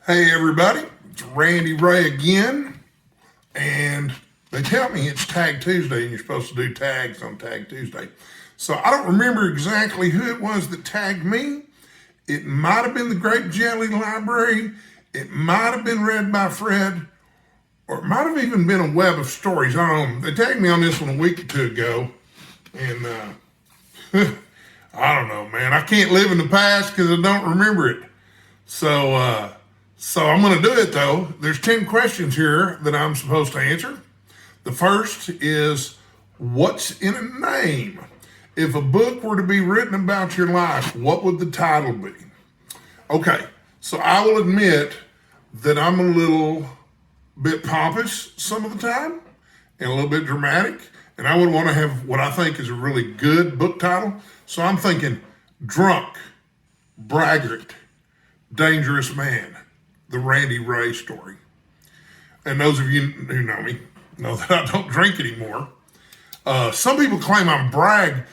Hey everybody, it's Randy Ray again, and they tell me it's Tag Tuesday and you're supposed to do tags on Tag Tuesday. So I don't remember exactly who it was that tagged me. It might have been the Grape Jelly Library, it might have been Read by Fred, or it might have even been a web of stories. I don't know. They tagged me on this one a week or two ago, and I don't know, man. I can't live in the past because I don't remember it. So I'm going to do it, though. There's 10 questions here that I'm supposed to answer. The first is, what's in a name? If a book were to be written about your life, what would the title be? Okay, so I will admit that I'm a little bit pompous some of the time and a little bit dramatic, and I would want to have what I think is a really good book title. So I'm thinking Drunk, Braggart, Dangerous Man, the Randy Ray story. And those of you who know me know that I don't drink anymore. Some people claim I'm brag.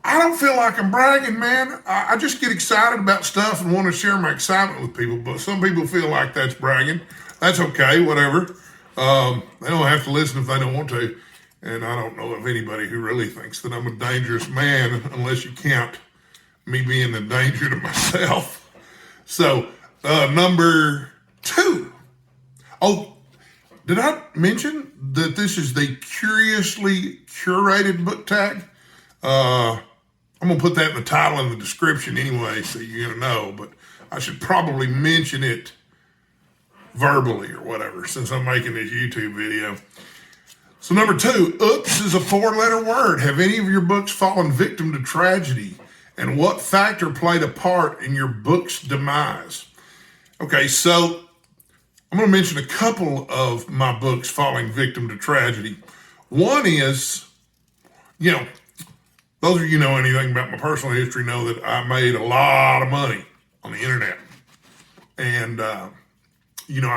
I don't feel like I'm bragging, man. I just get excited about stuff and want to share my excitement with people. But some people feel like that's bragging. That's okay, whatever. They don't have to listen if they don't want to. And I don't know of anybody who really thinks that I'm a dangerous man unless you count me being a danger to myself. So, number 2. Oh, did I mention that this is the curiously curated book tag? I'm going to put that in the title and the description anyway, so you're going to know, but I should probably mention it verbally or whatever, since I'm making this YouTube video. So number 2, oops is a 4-letter word. Have any of your books fallen victim to tragedy? And what factor played a part in your book's demise? Okay, so I'm going to mention a couple of my books falling victim to tragedy. One is, those of you know anything about my personal history know that I made a lot of money on the internet. And, I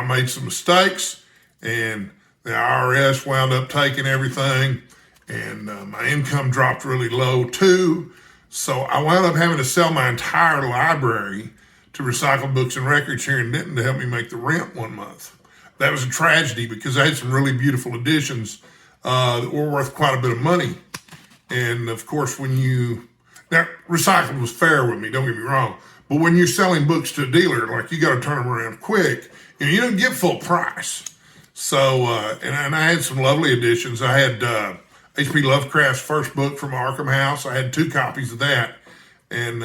made some mistakes, and the IRS wound up taking everything, and my income dropped really low too. So I wound up having to sell my entire library to recycle books and records here in Denton to help me make the rent one month. That was a tragedy because I had some really beautiful editions that were worth quite a bit of money. And of course, now recycled was fair with me, don't get me wrong, but when you're selling books to a dealer, like you got to turn them around quick, you don't get full price. So, and I had some lovely editions. I had H.P. Lovecraft's first book from Arkham House. I had 2 copies of that. And,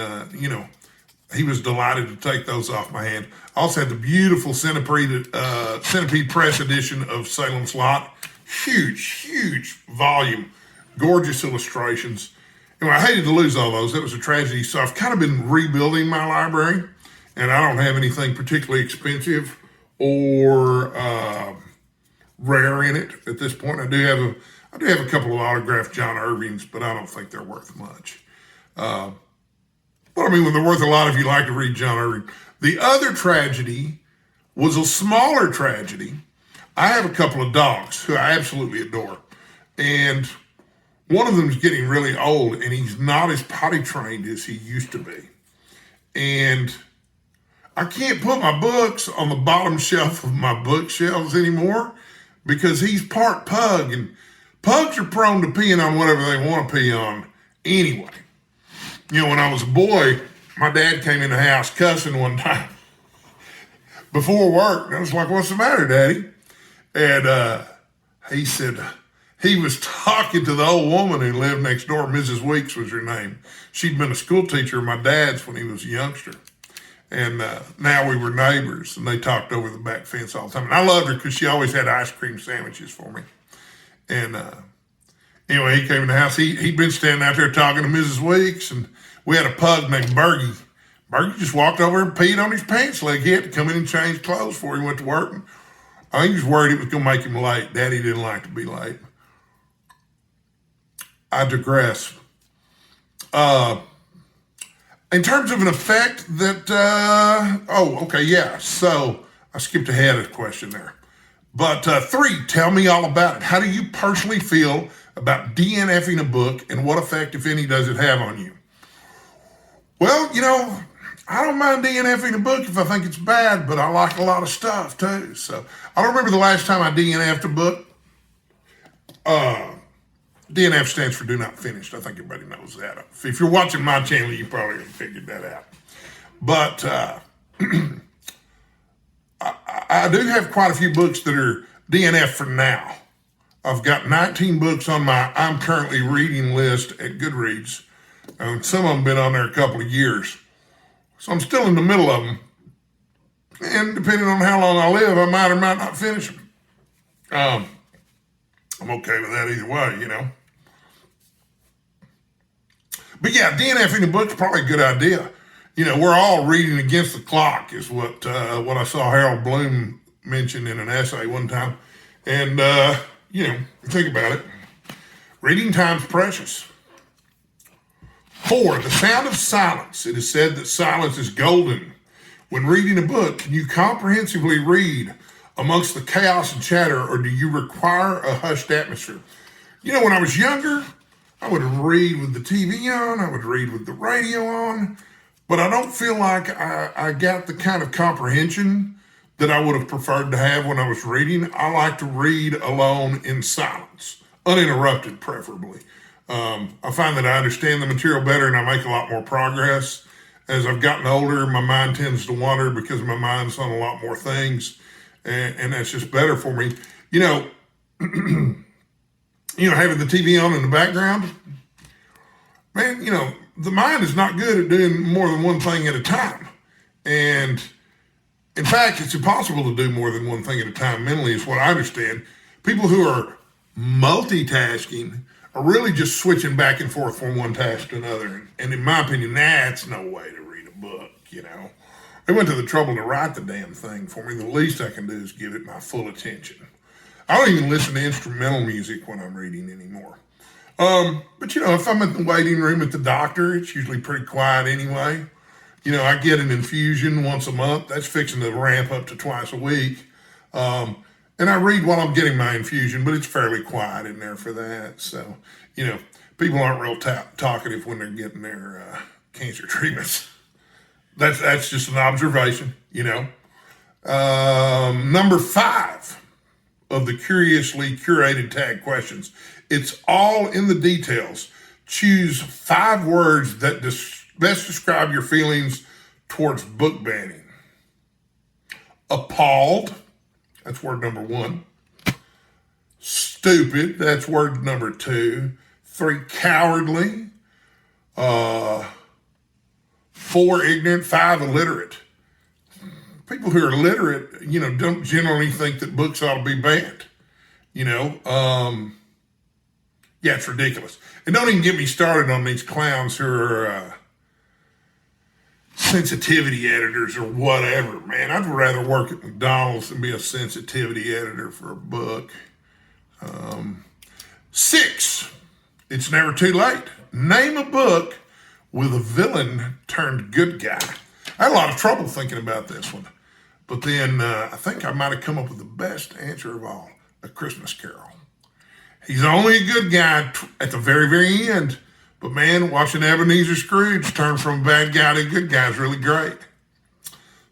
he was delighted to take those off my hand. I also had the beautiful Centipede Press edition of Salem's Lot. Huge volume. Gorgeous illustrations. Anyway, I hated to lose all those. That was a tragedy. So I've kind of been rebuilding my library. And I don't have anything particularly expensive or rare in it at this point. I do have a couple of autographed John Irvings, but I don't think they're worth much. But I mean, when they're worth a lot, if you like to read John Irving. The other tragedy was a smaller tragedy. I have a couple of dogs who I absolutely adore. And one of them is getting really old, and he's not as potty trained as he used to be. And I can't put my books on the bottom shelf of my bookshelves anymore because he's part pug, and pugs are prone to peeing on whatever they want to pee on anyway. When I was a boy, my dad came in the house cussing one time before work. And I was like, "What's the matter, Daddy?" And he said he was talking to the old woman who lived next door. Mrs. Weeks was her name. She'd been a school teacher of my dad's when he was a youngster. And now we were neighbors, and they talked over the back fence all the time. And I loved her because she always had ice cream sandwiches for me. And anyway, he came in the house. He'd been standing out there talking to Mrs. Weeks, and we had a pug named Bergie. Bergie just walked over and peed on his pants leg. He had to come in and change clothes before he went to work. And I think he was worried it was going to make him late. Daddy didn't like to be late. I digress. In terms of an effect that, so I skipped ahead of the question there. But 3, tell me all about it. How do you personally feel about DNF'ing a book, and what effect, if any, does it have on you? Well, I don't mind DNFing a book if I think it's bad, but I like a lot of stuff too. So I don't remember the last time I DNF'd a book. DNF stands for do not finished. I think everybody knows that. If you're watching my channel, you probably figured that out. But I do have quite a few books that are DNF for now. I've got 19 books on my I'm currently reading list at Goodreads. And some of them been on there a couple of years. So I'm still in the middle of them. And depending on how long I live, I might or might not finish them. I'm okay with that either way, you know. But yeah, DNFing a book's probably a good idea. You know, we're all reading against the clock is what I saw Harold Bloom mention in an essay one time. And, you know, think about it. Reading time's precious. 4, the sound of silence. It is said that silence is golden. When reading a book, can you comprehensively read amongst the chaos and chatter, or do you require a hushed atmosphere? You know, when I was younger, I would read with the TV on, I would read with the radio on, but I don't feel like I got the kind of comprehension that I would have preferred to have when I was reading. I like to read alone in silence, uninterrupted preferably. I find that I understand the material better and I make a lot more progress. As I've gotten older, my mind tends to wander because my mind's on a lot more things, and that's just better for me. You know, having the TV on in the background, man, you know, the mind is not good at doing more than one thing at a time. And in fact, it's impossible to do more than one thing at a time mentally is what I understand. People who are multitasking are really just switching back and forth from one task to another. And in my opinion, that's no way to read a book, you know. They went to the trouble to write the damn thing for me. The least I can do is give it my full attention. I don't even listen to instrumental music when I'm reading anymore. But, you know, if I'm in the waiting room at the doctor, it's usually pretty quiet anyway. You know, I get an infusion once a month. That's fixing to ramp up to twice a week. And I read while I'm getting my infusion, but it's fairly quiet in there for that. So, you know, people aren't real talkative when they're getting their cancer treatments. That's just an observation, you know. Number 5 of the curiously curated tag questions. It's all in the details. Choose 5 words that best describe your feelings towards book banning. Appalled. That's word number 1. Stupid. That's word number 2. 3, cowardly. 4, ignorant. 5, illiterate. People who are literate, you know, don't generally think that books ought to be banned. You know, yeah, it's ridiculous. And don't even get me started on these clowns who are sensitivity editors or whatever, man. I'd rather work at McDonald's than be a sensitivity editor for a book. 6, it's never too late. Name a book with a villain turned good guy. I had a lot of trouble thinking about this one, but then I think I might have come up with the best answer of all, A Christmas Carol. He's only a good guy at the very, very end. But man, watching Ebenezer Scrooge turn from a bad guy to a good guy is really great.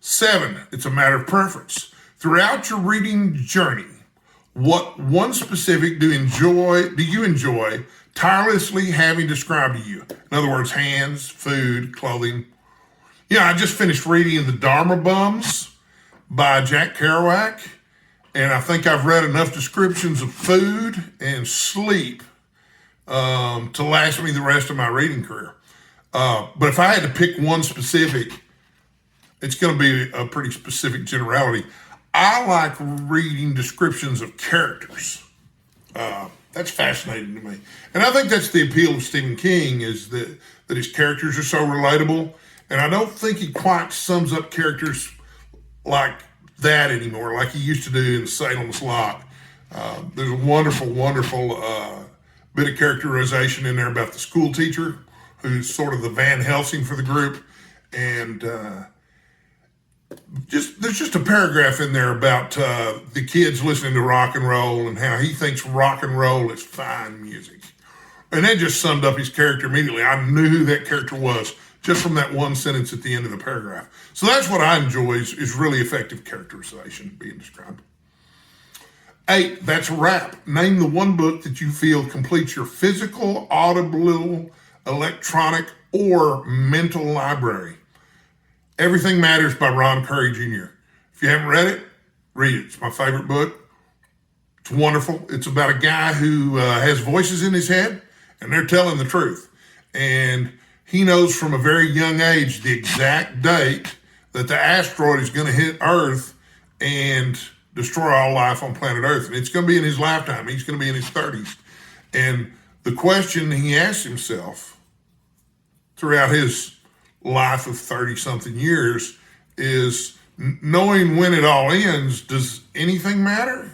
7, it's a matter of preference. Throughout your reading journey, what one specific do you enjoy tirelessly having described to you? In other words, hands, food, clothing. Yeah, I just finished reading The Dharma Bums by Jack Kerouac, and I think I've read enough descriptions of food and sleep to last me the rest of my reading career. But if I had to pick one specific, it's going to be a pretty specific generality. I like reading descriptions of characters. That's fascinating to me. And I think that's the appeal of Stephen King, is that his characters are so relatable. And I don't think he quite sums up characters like that anymore, like he used to do in Salem's Lot. There's a wonderful, wonderful bit of characterization in there about the school teacher, who's sort of the Van Helsing for the group. And there's just a paragraph in there about the kids listening to rock and roll and how he thinks rock and roll is fine music. And that just summed up his character immediately. I knew who that character was just from that one sentence at the end of the paragraph. So that's what I enjoy is really effective characterization being described. 8, that's a wrap. Name the one book that you feel completes your physical, audible, electronic, or mental library. Everything Matters by Ron Curry Jr. If you haven't read it, read it. It's my favorite book. It's wonderful. It's about a guy who has voices in his head, and they're telling the truth. And he knows from a very young age the exact date that the asteroid is going to hit Earth and destroy all life on planet Earth. And it's going to be in his lifetime. He's going to be in his 30s. And the question he asks himself throughout his life of 30-something years is, knowing when it all ends, does anything matter?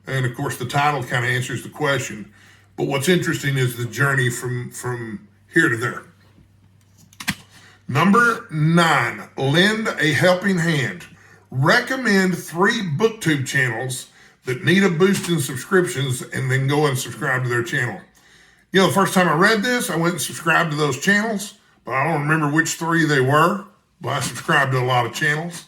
And of course, the title kind of answers the question. But what's interesting is the journey from here to there. Number 9, lend a helping hand. Recommend 3 BookTube channels that need a boost in subscriptions, and then go and subscribe to their channel. You know, the first time I read this, I went and subscribed to those channels, but I don't remember which 3 they were. But I subscribed to a lot of channels.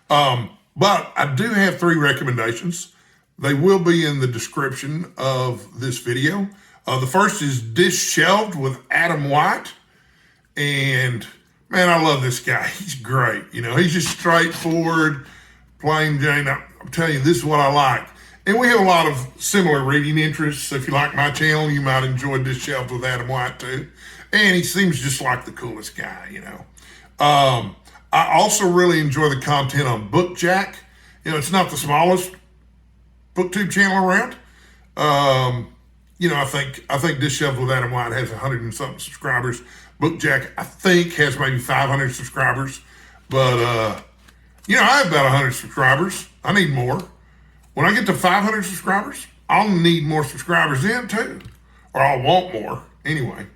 But I do have 3 recommendations. They will be in the description of this video. The first is Dishelved with Adam White. And man, I love this guy. He's great. You know, he's just straightforward, plain Jane. I'm telling you, this is what I like. And we have a lot of similar reading interests. So if you like my channel, you might enjoy Dishelved with Adam White too. And he seems just like the coolest guy, you know. I also really enjoy the content on BookJack. You know, it's not the smallest BookTube channel around. You know, I think Dishelved with Adam White has 100 and something subscribers. BookJack, I think, has maybe 500 subscribers. But, you know, I have about 100 subscribers. I need more. When I get to 500 subscribers, I'll need more subscribers then too. Or I'll want more anyway.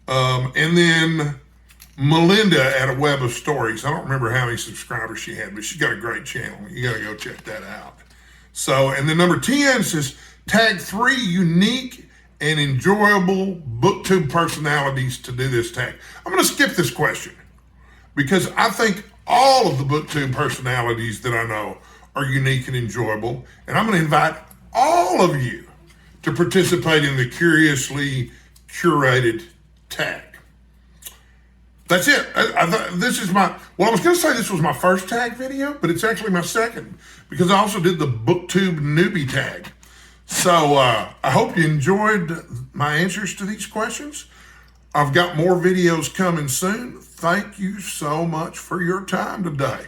And then Melinda at A Web of Stories. I don't remember how many subscribers she had, but she's got a great channel. You got to go check that out. So, and then number 10 says, tag 3 unique and enjoyable BookTube personalities to do this tag. I'm going to skip this question because I think all of the BookTube personalities that I know are unique and enjoyable. And I'm going to invite all of you to participate in the Curiously Curated tag. That's it. This is my, well, I was going to say this was my first tag video, but it's actually my second because I also did the BookTube newbie tag. So I hope you enjoyed my answers to these questions. I've got more videos coming soon. Thank you so much for your time today.